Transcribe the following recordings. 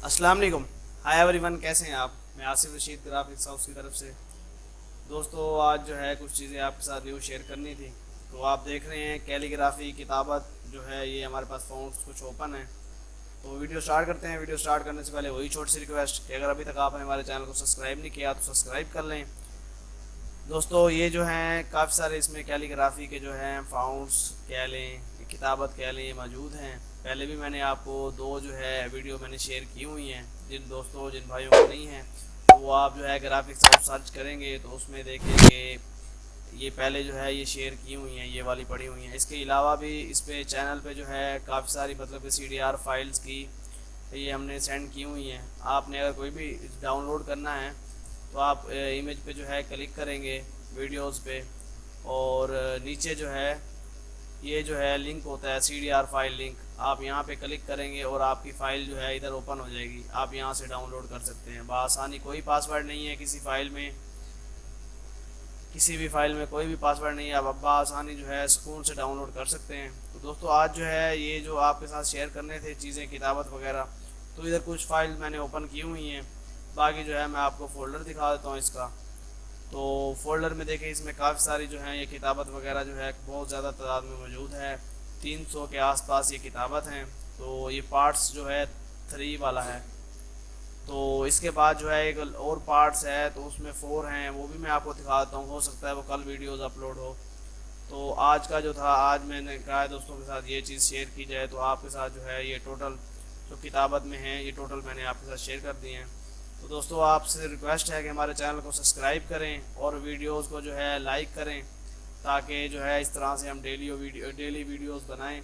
السلام علیکم. High every one, کیسے ہیں آپ؟ میں آصف رشید گرافکس ہاؤس کی طرف سے. دوستو آج جو ہے کچھ چیزیں آپ کے ساتھ نیو شیئر کرنی تھی. تو آپ دیکھ رہے ہیں کیلی گرافی کتابت جو ہے یہ ہمارے پاس فونٹس کچھ اوپن ہیں. تو ویڈیو سٹارٹ کرتے ہیں. ویڈیو سٹارٹ کرنے سے پہلے وہی چھوٹی سی ریکویسٹ کہ اگر ابھی تک آپ نے ہمارے چینل کو سبسکرائب نہیں کیا تو سبسکرائب کر لیں. دوستو یہ جو ہیں کافی سارے اس میں کیلی گرافی کے جو ہیں فاؤنٹس کہہ لیں، کتابت کہہ لیں، یہ موجود ہیں. پہلے بھی میں نے آپ کو دو جو ہے ویڈیو میں نے شیئر کی ہوئی ہیں. جن بھائیوں کو نہیں ہیں تو وہ آپ جو ہے گرافکس آپ سرچ کریں گے تو اس میں دیکھیں کہ یہ پہلے جو ہے یہ شیئر کی ہوئی ہیں، یہ والی پڑھی ہوئی ہیں. اس کے علاوہ بھی اس پہ چینل پہ جو ہے کافی ساری مطلب کہ CDR فائلز کی یہ ہم نے سینڈ کی ہوئی ہیں. آپ نے اگر کوئی بھی ڈاؤن لوڈ کرنا ہے تو آپ امیج پہ جو ہے کلک کریں گے ویڈیوز پہ، اور نیچے جو ہے لنک ہوتا ہے CDR فائل لنک. آپ یہاں پہ کلک کریں گے اور آپ کی فائل جو ہے ادھر اوپن ہو جائے گی. آپ یہاں سے ڈاؤن لوڈ کر سکتے ہیں بآسانی. کوئی پاسورڈ نہیں ہے کسی بھی فائل میں کوئی بھی پاسورڈ نہیں ہے. آپ بآسانی جو ہے سکون سے ڈاؤن لوڈ کر سکتے ہیں. تو دوستو آج جو ہے یہ جو آپ کے ساتھ شیئر کرنے تھے چیزیں کتابت وغیرہ، تو ادھر کچھ فائل میں نے اوپن کی ہوئی ہیں. باقی جو ہے میں آپ کو فولڈر دکھا دیتا ہوں اس کا. تو فولڈر میں دیکھیں اس میں کافی ساری جو ہیں یہ کتابت وغیرہ جو ہے بہت زیادہ تعداد میں موجود ہے. 300 کے آس پاس یہ کتابت ہیں. تو یہ پارٹس جو ہے 3 والا ہے. تو اس کے بعد جو ہے ایک اور پارٹس ہے تو اس میں 4 ہیں، وہ بھی میں آپ کو دکھا دیتا ہوں. ہو سکتا ہے وہ کل ویڈیوز اپلوڈ ہو. تو آج کا جو تھا، آج میں نے کہا ہے دوستوں کے ساتھ یہ چیز شیئر کی جائے. تو آپ کے ساتھ جو ہے یہ ٹوٹل جو کتابت میں ہیں یہ ٹوٹل میں نے آپ کے ساتھ شیئر کر دی ہیں. تو دوستو آپ سے ریکویسٹ ہے کہ ہمارے چینل کو سبسکرائب کریں اور ویڈیوز کو جو ہے لائک کریں، تاکہ جو ہے اس طرح سے ہم ڈیلی ویڈیوز بنائیں.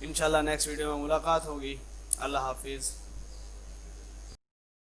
انشاءاللہ نیکسٹ ویڈیو میں ملاقات ہوگی. اللہ حافظ.